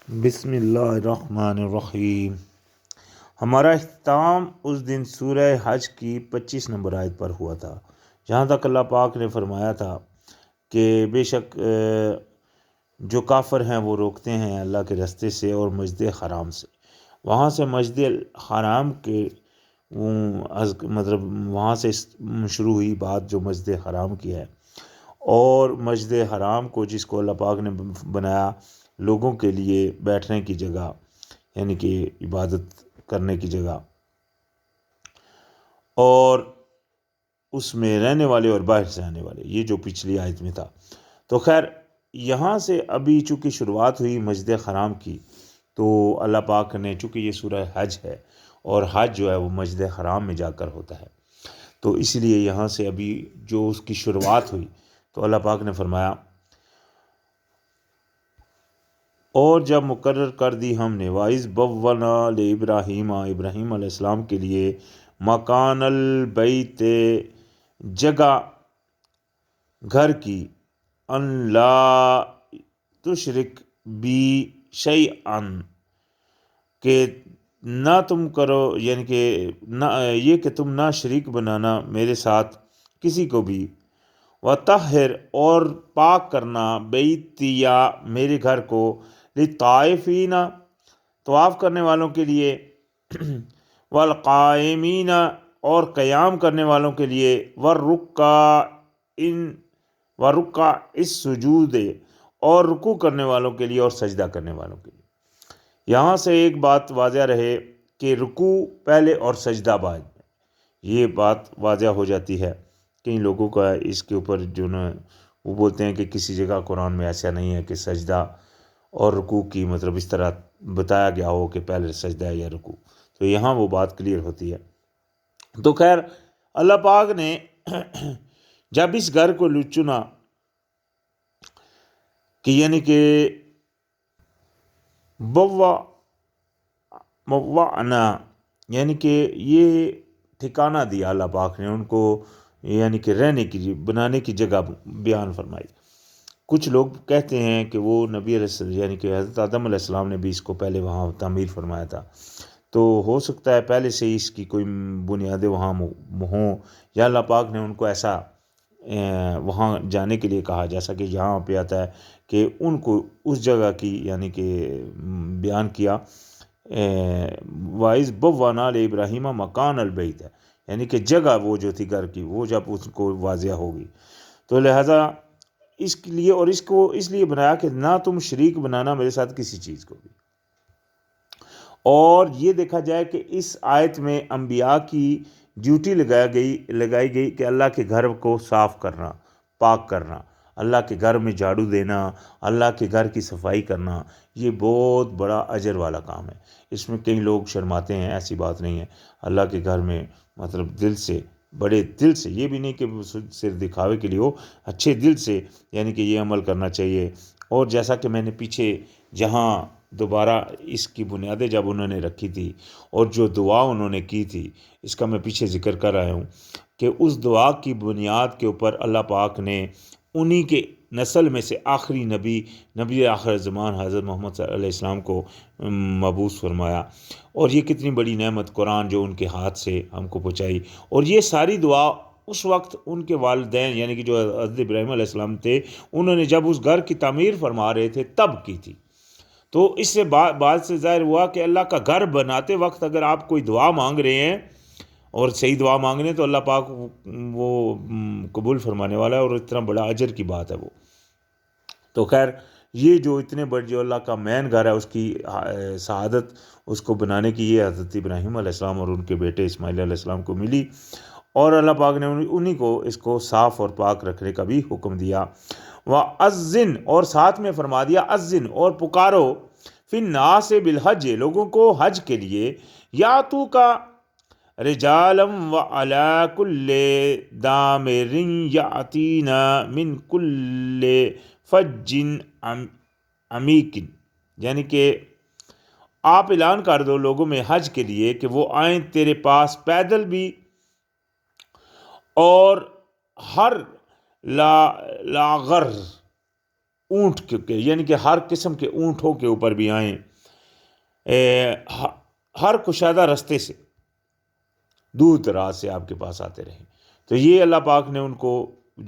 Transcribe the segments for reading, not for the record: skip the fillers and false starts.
بسم اللہ الرحمن الرحیم۔ ہمارا اختتام اس دن سورہ حج کی 25 نمبر آیت پر ہوا تھا، جہاں تک اللہ پاک نے فرمایا تھا کہ بے شک جو کافر ہیں وہ روکتے ہیں اللہ کے راستے سے اور مسجد حرام سے۔ وہاں سے مسجد حرام کے وہاں سے شروع ہوئی بات جو مسجد حرام کی ہے، اور مسجد حرام کو جس کو اللہ پاک نے بنایا لوگوں کے لیے بیٹھنے کی جگہ، یعنی کہ عبادت کرنے کی جگہ، اور اس میں رہنے والے اور باہر سے آنے والے، یہ جو پچھلی آیت میں تھا۔ تو خیر یہاں سے ابھی چونکہ شروعات ہوئی مسجد حرام کی، تو اللہ پاک نے چونکہ یہ سورہ حج ہے اور حج جو ہے وہ مسجد حرام میں جا کر ہوتا ہے، تو اس لیے یہاں سے ابھی جو اس کی شروعات ہوئی تو اللہ پاک نے فرمایا، اور جب مقرر کر دی ہم نے وَإِذْ بَوَّأْنَا لِإِبْرَاهِيمَ ابراہیم علیہ السلام کے لیے مکان البیت جگہ گھر کی، ان لا تشرک بی شیئا کہ نہ تم کرو، یعنی کہ یہ کہ تم نہ شریک بنانا میرے ساتھ کسی کو بھی، وطہر اور پاک کرنا بیتیا میرے گھر کو، للطائفین طواف کرنے والوں کے لیے، والقائمین اور قیام کرنے والوں کے لیے، والرکع السجود اور رکوع کرنے والوں کے لیے اور سجدہ کرنے والوں کے لیے۔ یہاں سے ایک بات واضح رہے کہ رکوع پہلے اور سجدہ بعد میں، یہ بات واضح ہو جاتی ہے۔ کئی لوگوں کا اس کے اوپر جو نا وہ بولتے ہیں کہ کسی جگہ قرآن میں ایسا نہیں ہے کہ سجدہ اور رکوع کی اس طرح بتایا گیا ہو کہ پہلے سجدہ ہے یا رکوع، تو یہاں وہ بات کلیئر ہوتی ہے۔ تو خیر اللہ پاک نے جب اس گھر کو چنا کہ یعنی کہ بوّأنا، یعنی کہ یہ ٹھکانہ دیا اللہ پاک نے ان کو، یعنی کہ رہنے کی بنانے کی جگہ بیان فرمائی۔ کچھ لوگ کہتے ہیں کہ وہ نبی علیہ السلام یعنی کہ حضرت آدم علیہ السلام نے بھی اس کو پہلے وہاں تعمیر فرمایا تھا، تو ہو سکتا ہے پہلے سے ہی اس کی کوئی بنیادیں وہاں ہوں، یا اللہ پاک نے ان کو ایسا وہاں جانے کے لیے کہا، جیسا کہ یہاں پہ آتا ہے کہ ان کو اس جگہ کی یعنی کہ بیان کیا، وَإِذْ بَوَّأْنَا لِإِبْرَاهِيمَ مَكَانَ الْبَيْتِ، یعنی کہ جگہ وہ جو تھی گھر کی، وہ جب اس کو واضح ہوگی تو لہٰذا اس کے لیے، اور اس کو اس لیے بنایا کہ نہ تم شریک بنانا میرے ساتھ کسی چیز کو بھی۔ اور یہ دیکھا جائے کہ اس آیت میں انبیاء کی ڈیوٹی لگائی گئی کہ اللہ کے گھر کو صاف کرنا، پاک کرنا، اللہ کے گھر میں جھاڑو دینا، اللہ کے گھر کی صفائی کرنا، یہ بہت بڑا اجر والا کام ہے۔ اس میں کئی لوگ شرماتے ہیں، ایسی بات نہیں ہے۔ اللہ کے گھر میں دل سے، بڑے دل سے، یہ بھی نہیں کہ صرف دکھاوے کے لیے ہو، اچھے دل سے یعنی کہ یہ عمل کرنا چاہیے۔ اور جیسا کہ میں نے پیچھے جہاں دوبارہ اس کی بنیادیں جب انہوں نے رکھی تھی اور جو دعا انہوں نے کی تھی، اس کا میں پیچھے ذکر کر رہا ہوں کہ اس دعا کی بنیاد کے اوپر اللہ پاک نے انہی کے نسل میں سے آخری نبی آخر زمان حضرت محمد صلی اللہ علیہ وسلم کو مبعوث فرمایا، اور یہ کتنی بڑی نعمت قرآن جو ان کے ہاتھ سے ہم کو پہنچائی۔ اور یہ ساری دعا اس وقت ان کے والدین یعنی کہ جو حضرت ابراہیم علیہ السلام تھے، انہوں نے جب اس گھر کی تعمیر فرما رہے تھے تب کی تھی۔ تو اس سے بعد سے ظاہر ہوا کہ اللہ کا گھر بناتے وقت اگر آپ کوئی دعا مانگ رہے ہیں اور صحیح دعا مانگ رہے ہیں تو اللہ پاک وہ قبول فرمانے والا ہے، اور اتنا بڑا اجر کی بات ہے وہ۔ تو خیر یہ جو اتنے بڑے جو اللہ کا مین گھر ہے، اس کی سعادت اس کو بنانے کی یہ حضرت ابراہیم علیہ السلام اور ان کے بیٹے اسماعیل علیہ السلام کو ملی، اور اللہ پاک نے انہی کو اس کو صاف اور پاک رکھنے کا بھی حکم دیا۔ وَأَذِّن، اور ساتھ میں فرما دیا اذن، اور پکارو، فی الناس بالحج، لوگوں کو حج کے لیے، یاتو کا رجالا وعلی کل دامر یاتین من کل فج عمیق، یعنی کہ آپ اعلان کر دو لوگوں میں حج کے لیے کہ وہ آئیں تیرے پاس پیدل بھی، اور ہر لاغر اونٹ کے یعنی کہ ہر قسم کے اونٹوں کے اوپر بھی آئیں، ہر کشادہ رستے سے، دور دراز سے آپ کے پاس آتے رہیں۔ تو یہ اللہ پاک نے ان کو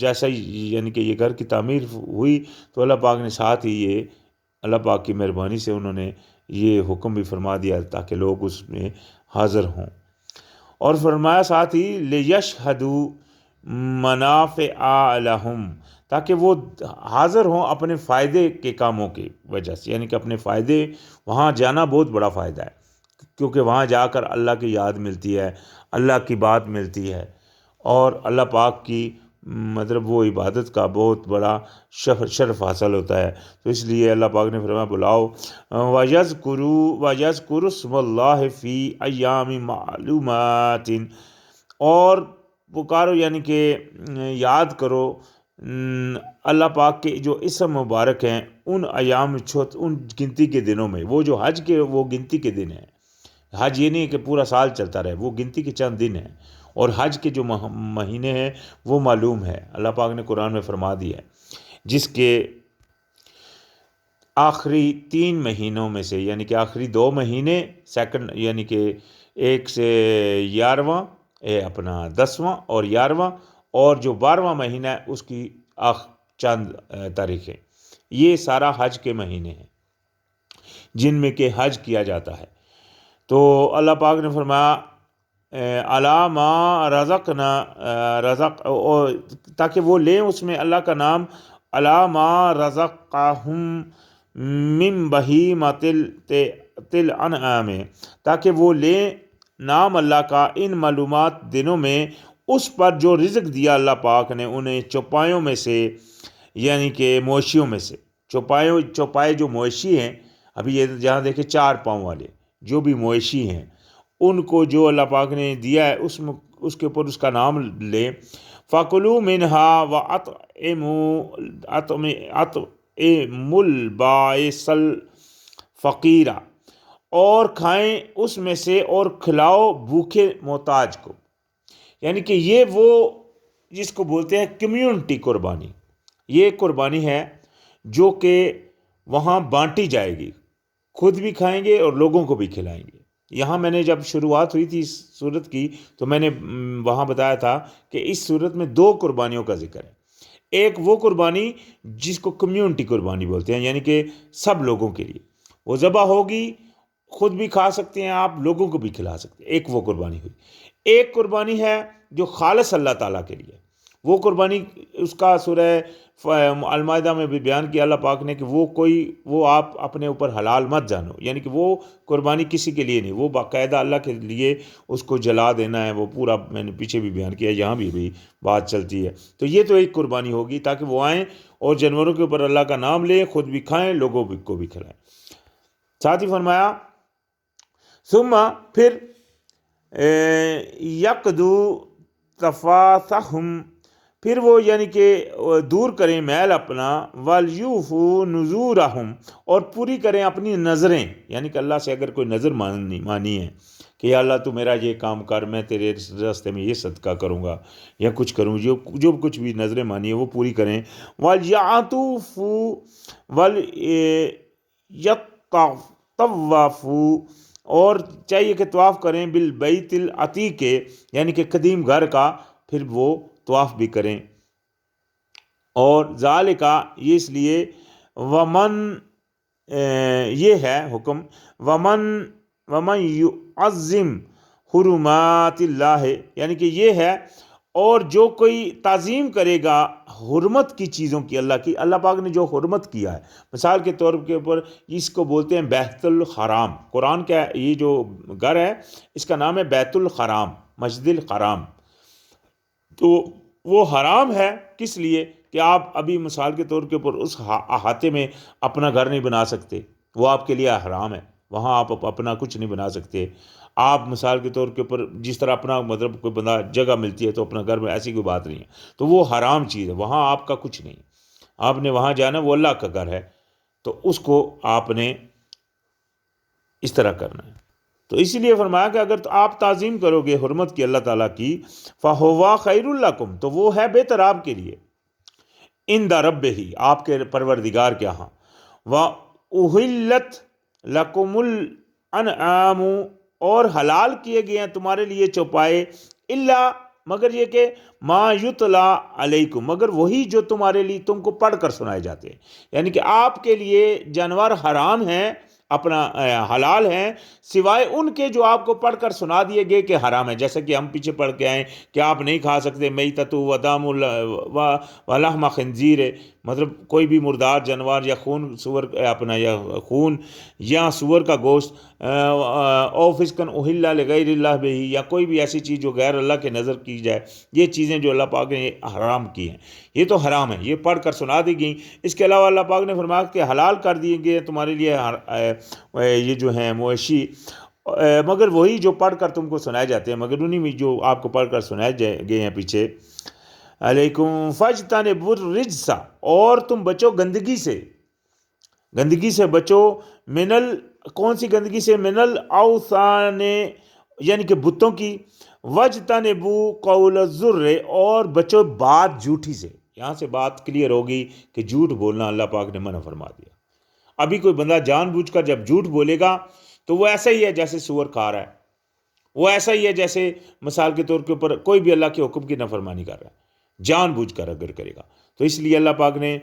جیسا ہی یعنی کہ یہ گھر کی تعمیر ہوئی تو اللہ پاک نے ساتھ ہی یہ اللہ پاک کی مہربانی سے انہوں نے یہ حکم بھی فرما دیا تاکہ لوگ اس میں حاضر ہوں، اور فرمایا ساتھ ہی لِيَشْهَدُوا مَنَافِعَ لَهُمْ، تاکہ وہ حاضر ہوں اپنے فائدے کے کاموں کی وجہ سے، یعنی کہ اپنے فائدے، وہاں جانا بہت بڑا فائدہ ہے کیونکہ وہاں جا کر اللہ کی یاد ملتی ہے، اللہ کی بات ملتی ہے، اور اللہ پاک کی مطلب وہ عبادت کا بہت بڑا شرف حاصل ہوتا ہے۔ تو اس لیے اللہ پاک نے فرمایا بلاؤ وَيَذْكُرُوا اسْمَ اللَّهِ فِي أَيَّامٍ مَّعْلُومَاتٍ، اور پکارو یعنی کہ یاد کرو اللہ پاک کے جو اسم مبارک ہیں ان ایام ان گنتی کے دنوں میں، وہ جو حج کے وہ گنتی کے دن ہیں، حج یہ نہیں کہ پورا سال چلتا رہے، وہ گنتی کے چند دن ہیں، اور حج کے جو مہینے ہیں وہ معلوم ہے، اللہ پاک نے قرآن میں فرما دیا ہے، جس کے آخری 3 مہینوں میں سے، یعنی کہ آخری 2 مہینے سیکنڈ، یعنی کہ 1 سے 11واں، اپنا 10واں اور 11واں، اور جو 12واں مہینہ ہے اس کی چند تاریخیں، یہ سارا حج کے مہینے ہیں جن میں کہ حج کیا جاتا ہے۔ تو اللہ پاک نے فرمایا عَلَىٰ مَا رزق، تاکہ وہ لیں اس میں اللہ کا نام، عَلَىٰ مَا رَزَقَهُم مِّن بَهِیمَةِ الْأَنْعَامِ، تاکہ وہ لیں نام اللہ کا ان معلومات دنوں میں اس پر جو رزق دیا اللہ پاک نے انہیں چوپایوں میں سے، یعنی کہ مویشیوں میں سے، چوپائے جو مویشی ہیں، ابھی یہ جہاں دیکھیں 4 پاؤں والے جو بھی مویشی ہیں ان کو جو اللہ پاک نے دیا ہے اس کے اوپر اس کا نام لیں، فَكُلُوا مِنْهَا وَأَطْعِمُوا الْبَائِسَ الْفَقِيرَ، اور کھائیں اس میں سے اور کھلاؤ بھوکے محتاج کو، یعنی کہ یہ وہ جس کو بولتے ہیں کمیونٹی قربانی، یہ قربانی ہے جو کہ وہاں بانٹی جائے گی، خود بھی کھائیں گے اور لوگوں کو بھی کھلائیں گے۔ یہاں میں نے جب شروعات ہوئی تھی اس صورت کی تو میں نے وہاں بتایا تھا کہ اس صورت میں 2 قربانیوں کا ذکر ہے، ایک وہ قربانی جس کو کمیونٹی قربانی بولتے ہیں، یعنی کہ سب لوگوں کے لیے وہ ذبح ہوگی، خود بھی کھا سکتے ہیں آپ، لوگوں کو بھی کھلا سکتے ہیں، ایک وہ قربانی ہوئی۔ ایک قربانی ہے جو خالص اللہ تعالیٰ کے لیے، وہ قربانی اس کا سورہ المائدہ میں بھی بیان کیا اللہ پاک نے کہ وہ آپ اپنے اوپر حلال مت جانو، یعنی کہ وہ قربانی کسی کے لیے نہیں، وہ باقاعدہ اللہ کے لیے اس کو جلا دینا ہے، وہ پورا میں نے پیچھے بھی بیان کیا، یہاں بھی بات چلتی ہے۔ تو یہ تو ایک قربانی ہوگی تاکہ وہ آئیں اور جانوروں کے اوپر اللہ کا نام لیں، خود بھی کھائیں، لوگوں کو بھی کھلائیں۔ ساتھ ہی فرمایا ثم پھر یقدو تفاثہم، پھر وہ یعنی کہ دور کریں میل اپنا، وَلْيُوفُوا نُذُورَهُمْ، اور پوری کریں اپنی نظریں، یعنی کہ اللہ سے اگر کوئی نظر مانی ہے کہ یا اللہ تو میرا یہ کام کر، میں تیرے راستے میں یہ صدقہ کروں گا یا کچھ کروں، جو کچھ بھی نظریں مانی ہے وہ پوری کریں، وَلْيَعْطُوفُوا وَلْيَطَّوَّفُوا، اور چاہیے کہ طواف کریں بالبیت العتیق، یعنی کہ قدیم گھر کا، پھر وہ طواف بھی کریں، اور ذالکہ یہ اس لیے ومن یہ ہے حکم، ومن یعظم حرمات اللہ، یعنی کہ یہ ہے اور جو کوئی تعظیم کرے گا حرمت کی چیزوں کی، اللہ پاک نے جو حرمت کیا ہے، مثال کے طور کے اوپر اس کو بولتے ہیں بیت الحرام، قرآن کا یہ جو گھر ہے اس کا نام ہے بیت الحرام، مسجد الحرام، تو وہ حرام ہے کس لیے کہ آپ ابھی مثال کے طور کے اوپر اس احاطے میں اپنا گھر نہیں بنا سکتے، وہ آپ کے لیے حرام ہے، وہاں آپ اپنا کچھ نہیں بنا سکتے۔ آپ مثال کے طور کے اوپر جس طرح اپنا مطلب کوئی بندہ جگہ ملتی ہے تو اپنا گھر میں، ایسی کوئی بات نہیں ہے، تو وہ حرام چیز ہے، وہاں آپ کا کچھ نہیں، آپ نے وہاں جانا، وہ اللہ کا گھر ہے، تو اس کو آپ نے اس طرح کرنا ہے۔ تو اسی لیے فرمایا کہ اگر آپ تعظیم کرو گے حرمت کی اللہ تعالیٰ کی، فَهُوَ خَيْرٌ لَكُمْ، تو وہ ہے بہتر آپ کے لیے، عند ربہ، آپ کے پروردگار کے ہاں، وَأُحِلَّتْ لَكُمُ الْأَنْعَامُ، اور حلال کیے گئے ہیں تمہارے لیے چوپائے، الا مگر یہ کہ ما یتلا علیکم، مگر وہی جو تمہارے لیے تم کو پڑھ کر سنائے جاتے ہیں، یعنی کہ آپ کے لیے جانور حرام ہیں، اپنا حلال ہیں، سوائے ان کے جو آپ کو پڑھ کر سنا دیے گئے کہ حرام ہے، جیسے کہ ہم پیچھے پڑھ کے آئیں کہ آپ نہیں کھا سکتے میتۃ و دم و لحم خنزیر، مطلب کوئی بھی مردار جانور یا خون سور اپنا یا خون یا سور کا گوشت، او فسقن اہل لغیر اللہ بہ، یا کوئی بھی ایسی چیز جو غیر اللہ کے نظر کی جائے، یہ چیزیں جو اللہ پاک نے حرام کی ہیں یہ تو حرام ہے، یہ پڑھ کر سنا دی گئیں۔ اس کے علاوہ اللہ پاک نے فرمایا کہ حلال کر دیے گئے تمہارے لیے یہ جو ہیں مویشی، مگر وہی جو پڑھ کر تم کو سنائے جاتے ہیں، مگر انہی میں جو آپ کو پڑھ کر سنائے گئے ہیں پیچھے، علیکم فاجتنبوا الرجس، اور تم بچو گندگی سے، گندگی سے بچو، کون سی گندگی سے؟ من الاوثان، یعنی کہ بتوں کی، وجتنبوا قول الزر، اور بچو بات جھوٹی سے۔ یہاں سے بات کلیئر ہوگی کہ جھوٹ بولنا اللہ پاک نے منع فرما دیا۔ ابھی کوئی بندہ جان بوجھ کر جب جھوٹ بولے گا تو وہ ایسا ہی ہے جیسے سور کھا رہا ہے، وہ ایسا ہی ہے جیسے مثال کے طور کے اوپر کوئی بھی اللہ کے حکم کی نافرمانی کر رہا ہے، جان بوجھ کر اگر کرے گا تو اس لیے اللہ پاک نے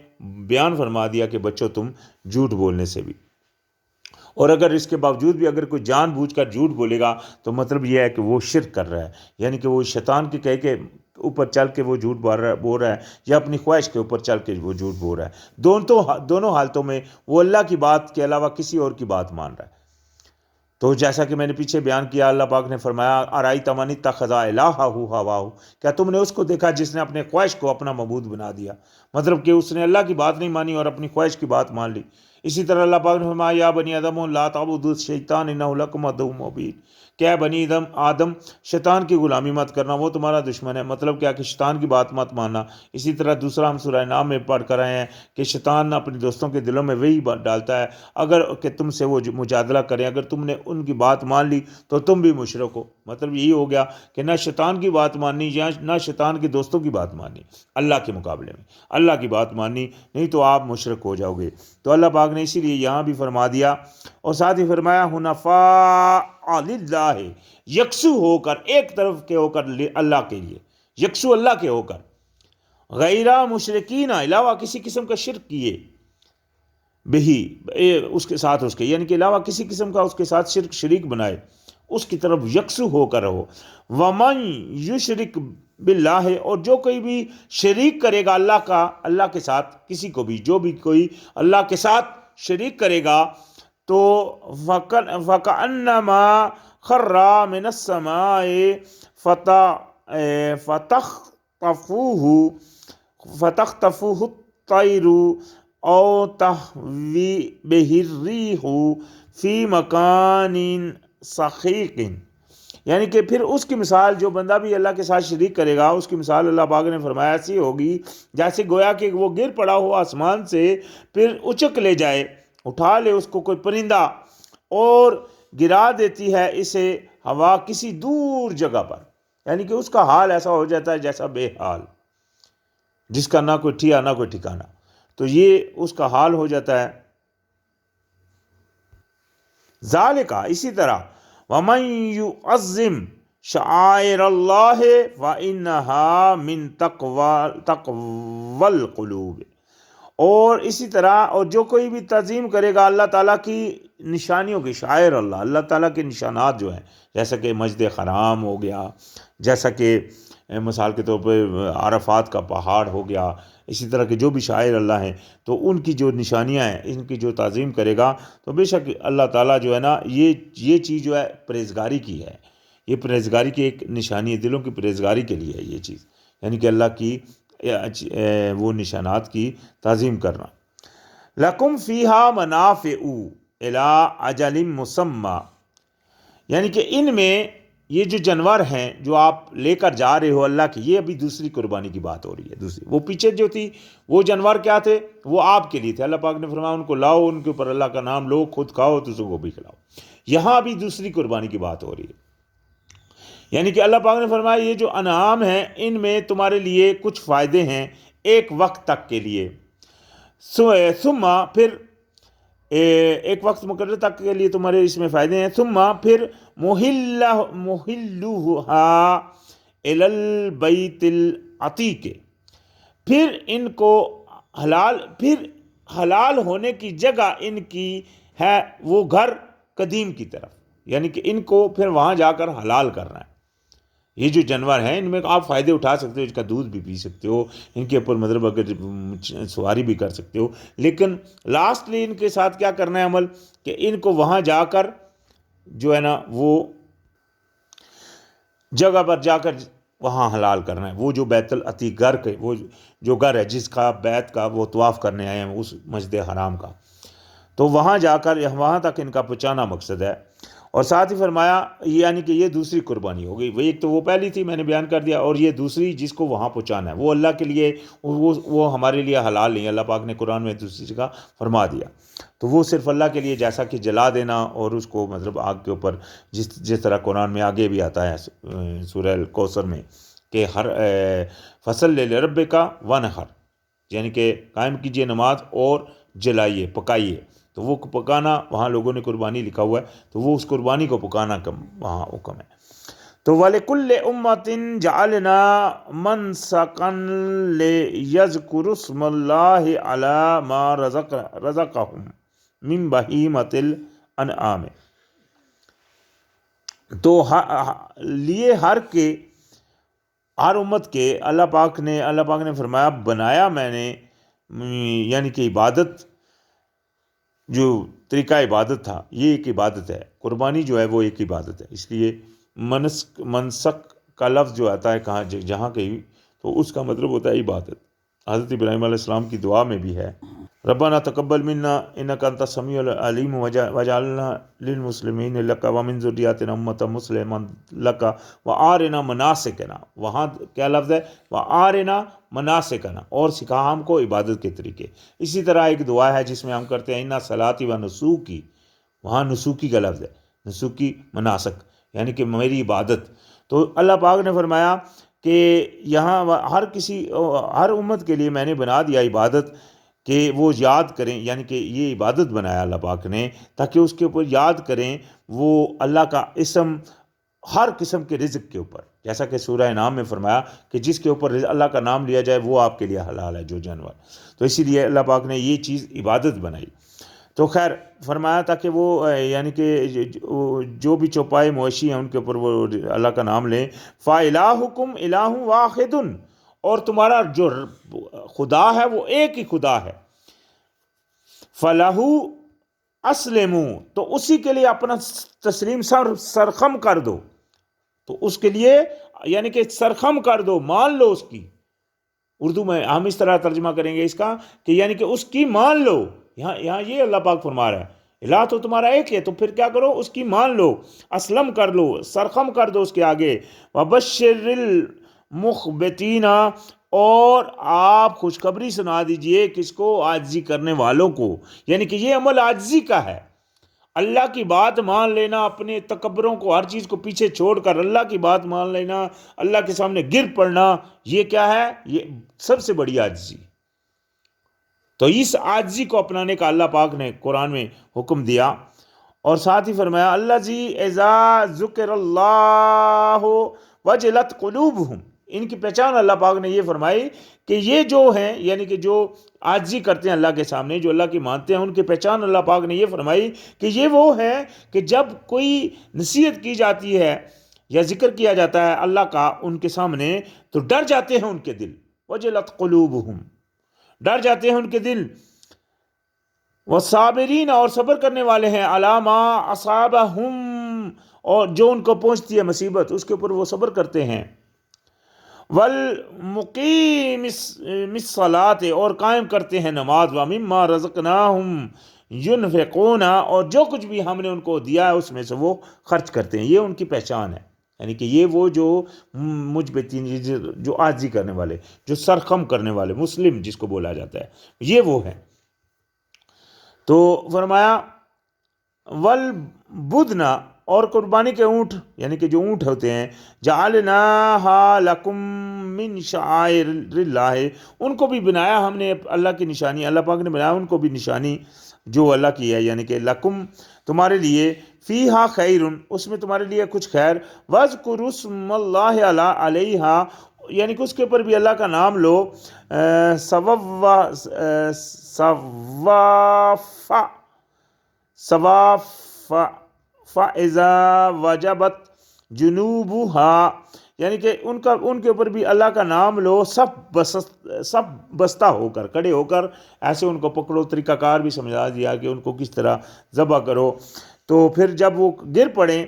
بیان فرما دیا کہ بچو تم جھوٹ بولنے سے بھی۔ اور اگر اس کے باوجود بھی اگر کوئی جان بوجھ کر جھوٹ بولے گا تو مطلب یہ ہے کہ وہ شرک کر رہا ہے، یعنی کہ وہ شیطان کے کہے کے اوپر چل کے وہ جھوٹ بول رہا ہے، یا اپنی خواہش کے اوپر چل کے وہ جھوٹ بول رہا ہے۔ دونوں حالتوں میں وہ اللہ کی بات کے علاوہ کسی اور کی بات مان رہا ہے۔ تو جیسا کہ میں نے پیچھے بیان کیا، اللہ پاک نے فرمایا ارائیت من اتخذ الہہ ہواہ، کیا تم نے اس کو دیکھا جس نے اپنے خواہش کو اپنا معبود بنا دیا، مطلب کہ اس نے اللہ کی بات نہیں مانی اور اپنی خواہش کی بات مان لی۔ اسی طرح اللہ پاک نے فرمایا یا بنی آدم لا تعبدوا الشیطان انہ لکم عدو مبین، کیا بنی آدم شیطان کی غلامی مت کرنا، وہ تمہارا دشمن ہے، مطلب کیا کہ شیطان کی بات مت ماننا۔ اسی طرح دوسرا ہم سورہ نام میں پڑھ کر آئے ہیں کہ شیطان اپنے دوستوں کے دلوں میں وہی بات ڈالتا ہے اگر کہ تم سے وہ مجادلہ کریں، اگر تم نے ان کی بات مان لی تو تم بھی مشرک ہو۔ مطلب یہی ہو گیا کہ نہ شیطان کی بات ماننی یا نہ شیطان کے دوستوں کی بات ماننی، اللہ کے مقابلے میں اللہ کی بات ماننی، نہیں تو آپ مشرک ہو جاؤ گے۔ تو اللہ پاک نے اسی لیے یہاں بھی فرما دیا، اور ساتھ ہی فرمایا حنفاء للہ، یکسو ہو کر، ایک طرف کے ہو کر اللہ کے لیے، یکسو اللہ کے ہو کر، غیر مشرکین، علاوہ کسی قسم کا شرک کیے، بہی اس کے ساتھ، اس کے یعنی کہ علاوہ کسی قسم کا اس کے ساتھ شریک بنائے، اس کی طرف یکسو ہو کر رہو۔ ومن یشرک باللہ، اور جو کوئی بھی شریک کرے گا اللہ کے ساتھ کسی کو بھی، جو بھی کوئی اللہ کے ساتھ شریک کرے گا تو فَكَأَنَّمَا خَرَّ مِنَ السَّمَاءِ فَتَخْطَفُهُ الطَّيْرُ أَوْ تَهْوِي بِهِ الرِّيحُ فِي مَكَانٍ سَحِيقٍ، یعنی کہ پھر اس کی مثال، جو بندہ بھی اللہ کے ساتھ شریک کرے گا اس کی مثال اللہ پاک نے فرمایا ایسی ہوگی جیسے گویا کہ وہ گر پڑا ہو آسمان سے، پھر اچک لے جائے، اٹھا لے اس کو کوئی پرندہ اور گرا دیتی ہے اسے ہوا کسی دور جگہ پر، یعنی کہ اس کا حال ایسا ہو جاتا ہے جیسا بے حال، جس کا نہ کوئی ٹھیا نہ کوئی ٹھکانہ، تو یہ اس کا حال ہو جاتا ہے۔ ذالک، اسی طرح وَمَن يُعَظِّمْ شَعَائِرَ اللَّهِ فَإِنَّهَا مِن تَقْوَى الْقُلُوبِ، اور اسی طرح اور جو کوئی بھی تعظیم کرے گا اللہ تعالیٰ کی نشانیوں کی، شعائر اللہ تعالیٰ کے نشانات جو ہیں، جیسا کہ مسجد حرام ہو گیا، جیسا کہ مثال کے طور پہ عرفات کا پہاڑ ہو گیا، اسی طرح کے جو بھی شاعر اللہ ہیں تو ان کی جو نشانیاں ہیں ان کی جو تعظیم کرے گا تو بے شک اللہ تعالیٰ جو ہے نا یہ چیز جو ہے پرہیزگاری کی ہے، یہ پرہیزگاری کی ایک نشانی ہے، دلوں کی پرہیزگاری کے لیے ہے یہ چیز، یعنی کہ اللہ کی وہ نشانات کی تعظیم کرنا۔ لَكُمْ فِيهَا مَنَافِعُ إِلَىٰ أَجَلٍ مُّسَمًّى، یعنی کہ ان میں یہ جو جانور ہیں جو آپ لے کر جا رہے ہو اللہ کی، یہ ابھی دوسری قربانی کی بات ہو رہی ہے، دوسری وہ پیچھے جو تھی وہ جانور کیا تھے، وہ آپ کے لیے تھے، اللہ پاک نے فرمایا ان کو لاؤ، ان کے اوپر اللہ کا نام لو، خود کھاؤ تو کو بھی کھلاؤ۔ یہاں بھی دوسری قربانی کی بات ہو رہی ہے، یعنی کہ اللہ پاک نے فرمایا یہ جو انعام ہیں ان میں تمہارے لیے کچھ فائدے ہیں، ایک وقت تک کے لیے، ثم پھر ایک وقت مقرر تک کے لیے تمہارے اس میں فائدے ہیں، ثم پھر محلوہا الی البیت العتیق، پھر ان کو حلال ہونے کی جگہ ان کی ہے وہ گھر قدیم کی طرف، یعنی کہ ان کو پھر وہاں جا کر حلال کرنا ہے۔ یہ جو جانور ہیں ان میں آپ فائدے اٹھا سکتے ہو، اس کا دودھ بھی پی سکتے ہو، ان کے اوپر مطلب اگر سواری بھی کر سکتے ہو، لیکن لاسٹلی ان کے ساتھ کیا کرنا ہے عمل کہ ان کو وہاں جا کر جو ہے نا وہ جگہ پر جا کر وہاں حلال کرنا ہے، وہ جو بیت العتیق گھر کے وہ جو گھر ہے جس کا بیت کا وہ طواف کرنے آئے ہیں اس مسجد حرام کا، تو وہاں جا کر وہاں تک ان کا پہنچانا مقصد ہے۔ اور ساتھ ہی فرمایا یعنی کہ یہ دوسری قربانی ہو گئی، وہ ایک تو وہ پہلی تھی میں نے بیان کر دیا، اور یہ دوسری جس کو وہاں پہنچانا ہے وہ اللہ کے لیے، وہ ہمارے لیے حلال نہیں، اللہ پاک نے قرآن میں دوسری جگہ فرما دیا، تو وہ صرف اللہ کے لیے، جیسا کہ جلا دینا اور اس کو مطلب آگ کے اوپر، جس طرح قرآن میں آگے بھی آتا ہے سورہ الکوثر میں کہ ہر فصل لربک ونحر، یعنی کہ قائم کیجئے نماز اور جلائیے پکائیے، تو وہ پکانا وہاں لوگوں نے قربانی لکھا ہوا ہے، تو وہ اس قربانی کو پکانا وہاں حکم ہے۔ تو وَلِكُلِّ أُمَّةٍ جَعَلْنَا مَنْسَكًا لِيَذْكُرُوا اسْمَ اللَّهِ عَلَى مَا رَزَقَهُم مِّن بَهِيمَةِ الْأَنْعَامِ، تو لیے ہر امت کے اللہ پاک نے فرمایا بنایا میں نے، یعنی کہ عبادت جو طریقہ عبادت تھا یہ ایک عبادت ہے، قربانی جو ہے وہ ایک عبادت ہے، اس لیے منسک کا لفظ جو آتا ہے کہاں جہاں کہیں تو اس کا مطلب ہوتا ہے عبادت۔ حضرت ابراہیم علیہ السلام کی دعا میں بھی ہے ربنا تقبل منا انک انت السمیع العلیم وجعلنا للمسلمین لک ومن ذریاتنا امۃ مسلما لک وارنا مناسکنا، وہاں کیا لفظ ہے وارنا مناسکنا، اور سکھا ہم کو عبادت کے طریقے۔ اسی طرح ایک دعا ہے جس میں ہم کرتے ہیں انا صلاتی و نسوکی، وہاں نسوکی کا لفظ ہے، نسوکی مناسک یعنی کہ میری عبادت۔ تو اللہ پاک نے فرمایا کہ یہاں ہر امت کے لیے میں نے بنا دیا عبادت کہ وہ یاد کریں، یعنی کہ یہ عبادت بنایا اللہ پاک نے تاکہ اس کے اوپر یاد کریں وہ اللہ کا اسم ہر قسم کے رزق کے اوپر، جیسا کہ سورہ انعام میں فرمایا کہ جس کے اوپر اللہ کا نام لیا جائے وہ آپ کے لیے حلال ہے جو جانور، تو اسی لیے اللہ پاک نے یہ چیز عبادت بنائی۔ تو خیر فرمایا تھا کہ وہ یعنی کہ جو بھی چوپائے مویشی ہیں ان کے اوپر وہ اللہ کا نام لیں، فَإِلَٰهُكُمْ إِلَٰهٌ وَاحِدٌ، اور تمہارا جو خدا ہے وہ ایک ہی خدا ہے، فَلَهُ أَسْلِمُوا، تو اسی کے لیے اپنا تسلیم سرخم کر دو، تو اس کے لیے یعنی کہ سرخم کر دو، مان لو اس کی، اردو میں ہم اس طرح ترجمہ کریں گے اس کا کہ یعنی کہ اس کی مان لو، یہاں یہ اللہ پاک فرما رہا ہے الہ تو تمہارا ایک ہے، تو پھر کیا کرو اس کی مان لو، اسلم کر لو، سرخم کر دو اس کے آگے، وَبَشِّرِ الْمُخْبِتِينَ، اور آپ خوشخبری سنا دیجئے کس کو؟ عاجزی کرنے والوں کو، یعنی کہ یہ عمل عاجزی کا ہے، اللہ کی بات مان لینا، اپنے تکبروں کو ہر چیز کو پیچھے چھوڑ کر اللہ کی بات مان لینا، اللہ کے سامنے گر پڑنا، یہ کیا ہے؟ یہ سب سے بڑی عاجزی۔ تو اس عاجزی کو اپنانے کا اللہ پاک نے قرآن میں حکم دیا، اور ساتھ ہی فرمایا الذی اذا ذکر اللہ وجلت قلوبہم، ان کی پہچان اللہ پاک نے یہ فرمائی کہ یہ جو ہیں یعنی کہ جو عاجزی کرتے ہیں اللہ کے سامنے، جو اللہ کی مانتے ہیں، ان کی پہچان اللہ پاک نے یہ فرمائی کہ یہ وہ ہیں کہ جب کوئی نصیحت کی جاتی ہے یا ذکر کیا جاتا ہے اللہ کا ان کے سامنے تو ڈر جاتے ہیں ان کے دل، وجلت قلوبہم، ڈر جاتے ہیں ان کے دل، والصابرین، اور صبر کرنے والے ہیں، علی ما اصابہم، اور جو ان کو پہنچتی ہے مصیبت اس کے اوپر وہ صبر کرتے ہیں، والمقیم الصلاۃ، اور قائم کرتے ہیں نماز، ومما رزقناہم ينفقون، اور جو کچھ بھی ہم نے ان کو دیا ہے اس میں سے وہ خرچ کرتے ہیں، یہ ان کی پہچان ہے، یعنی کہ یہ وہ جو مجبتین، جو عاجزی کرنے والے، جو سرخم کرنے والے، مسلم جس کو بولا جاتا ہے، یہ وہ ہیں۔ تو فرمایا والبدن اور قربانی کے اونٹ یعنی کہ جو اونٹ ہوتے ہیں جعلناہا لکم من شعائر اللہ، ان کو بھی بنایا ہم نے اللہ کی نشانی، اللہ پاک نے بنایا ان کو بھی نشانی جو اللہ کی ہے، یعنی کہ لکم تمہارے لیے، فیہا خیر اس میں تمہارے لیے کچھ خیر، وَاذْكُرُوا اسْمَ اللَّهِ عَلَيْہا یعنی کہ اس کے اوپر بھی اللہ کا نام لو، فَإِذَا وَجَبَتْ جُنُوبُهَا یعنی کہ ان کے اوپر بھی اللہ کا نام لو، سب بستہ ہو کر کھڑے ہو کر ایسے ان کو پکڑو، طریقہ کار بھی سمجھا دیا کہ ان کو کس طرح ذبح کرو۔ تو پھر جب وہ گر پڑیں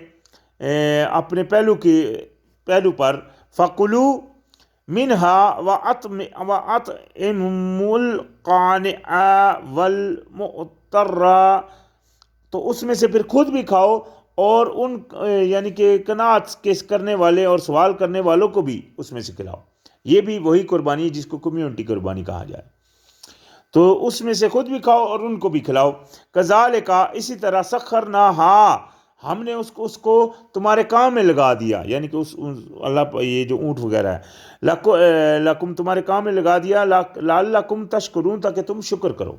اپنے پہلو پر، فَقُلُوا مِنْهَا وَأَطْعِمُوا الْقَانِعَ وَالْمُعْتَرَّ تو اس میں سے پھر خود بھی کھاؤ اور ان یعنی کہ قناعت کرنے والے اور سوال کرنے والوں کو بھی اس میں سے کھلاؤ۔ یہ بھی وہی قربانی ہے جس کو کمیونٹی قربانی کہا جائے، تو اس میں سے خود بھی کھاؤ اور ان کو بھی کھلاؤ۔ کذالک اسی طرح سخرناہا ہم نے اس کو تمہارے کام میں لگا دیا، یعنی کہ اللہ یہ جو اونٹ وغیرہ ہے لکم تمہارے کام میں لگا دیا، لعلکم تشکرون تاکہ تم شکر کرو،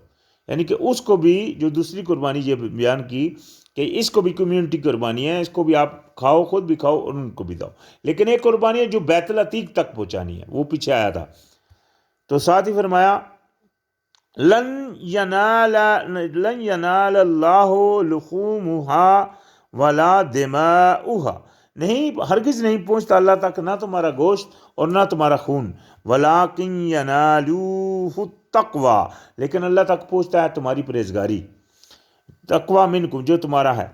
یعنی کہ اس کو بھی جو دوسری قربانی یہ بیان کی کہ اس کو بھی کمیونٹی قربانی ہے، اس کو بھی آپ کھاؤ، خود بھی کھاؤ اور ان کو بھی دو۔ لیکن ایک قربانی ہے جو بیت العتیق تک پہنچانی ہے، وہ پیچھے آیا تھا۔ تو ساتھ ہی فرمایا لن ینال اللہ لحومہا ولا دماؤہا نہیں ہرگز نہیں پہنچتا اللہ تک نہ تمہارا گوشت اور نہ تمہارا خون، ولیکن ینالوہ التقوی لیکن اللہ تک پہنچتا ہے تمہاری پرہیزگاری، تقوی منکم جو تمہارا ہے۔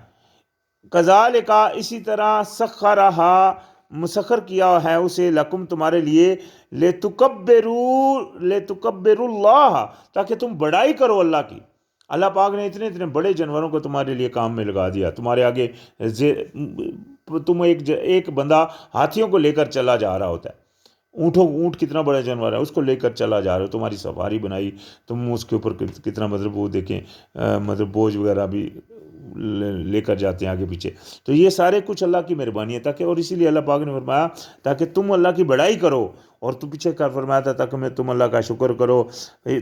کذالک اسی طرح سخرہا مسخر کیا ہے اسے لکم تمہارے لیے، لتکبروا اللہ تاکہ تم بڑائی کرو اللہ کی۔ اللہ پاک نے اتنے بڑے جانوروں کو تمہارے لیے کام میں لگا دیا، تمہارے آگے تم ایک بندہ ہاتھیوں کو لے کر چلا جا رہا ہوتا ہے، اونٹ کتنا بڑا جانور ہے، اس کو لے کر چلا جا رہے ہو، تمہاری سواری بنائی، تم اس کے اوپر کتنا مطلب وہ دیکھیں مطلب بوجھ وغیرہ بھی لے کر جاتے ہیں آگے پیچھے، تو یہ سارے کچھ اللہ کی مہربانی ہے تاکہ، اور اسی لیے اللہ پاک نے فرمایا تاکہ تم اللہ کی بڑائی کرو، اور تو پیچھے کر فرمایا تھا تاکہ تم اللہ کا شکر کرو،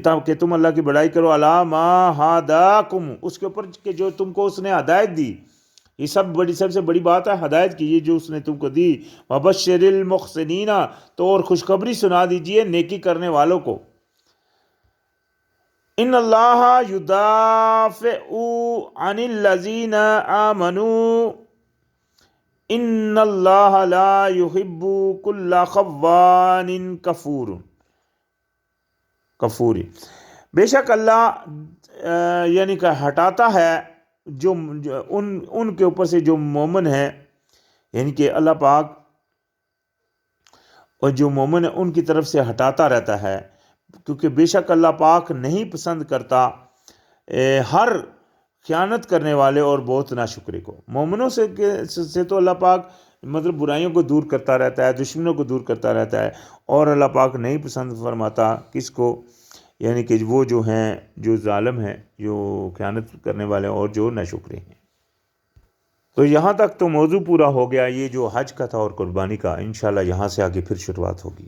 تاکہ تم اللہ کی بڑائی کرو، علی ما ہداکم اس کے اوپر کہ جو تم کو اس نے ہدایت دی، یہ سب سے بڑی بات ہے ہدایت کی، یہ جو اس نے تم کو دی، وبشر المحسنین تو اور خوشخبری سنا دیجئے نیکی کرنے والوں کو، ان اللہ یدافع عن الذین آمنوا ان اللہ لا یحب کل خوان کفور بے شک اللہ یعنی کہ ہٹاتا ہے جو ان کے اوپر سے جو مومن ہیں، یعنی کہ اللہ پاک اور جو مومن ہے ان کی طرف سے ہٹاتا رہتا ہے، کیونکہ بے شک اللہ پاک نہیں پسند کرتا ہر خیانت کرنے والے اور بہت ناشکرے کو۔ مومنوں سے تو اللہ پاک مطلب برائیوں کو دور کرتا رہتا ہے، دشمنوں کو دور کرتا رہتا ہے، اور اللہ پاک نہیں پسند فرماتا کس کو، یعنی کہ وہ جو ہیں جو ظالم ہیں، جو خیانت کرنے والے اور جو ناشکرے ہیں۔ تو یہاں تک تو موضوع پورا ہو گیا، یہ جو حج کا تھا اور قربانی کا، انشاءاللہ یہاں سے آگے پھر شروعات ہوگی۔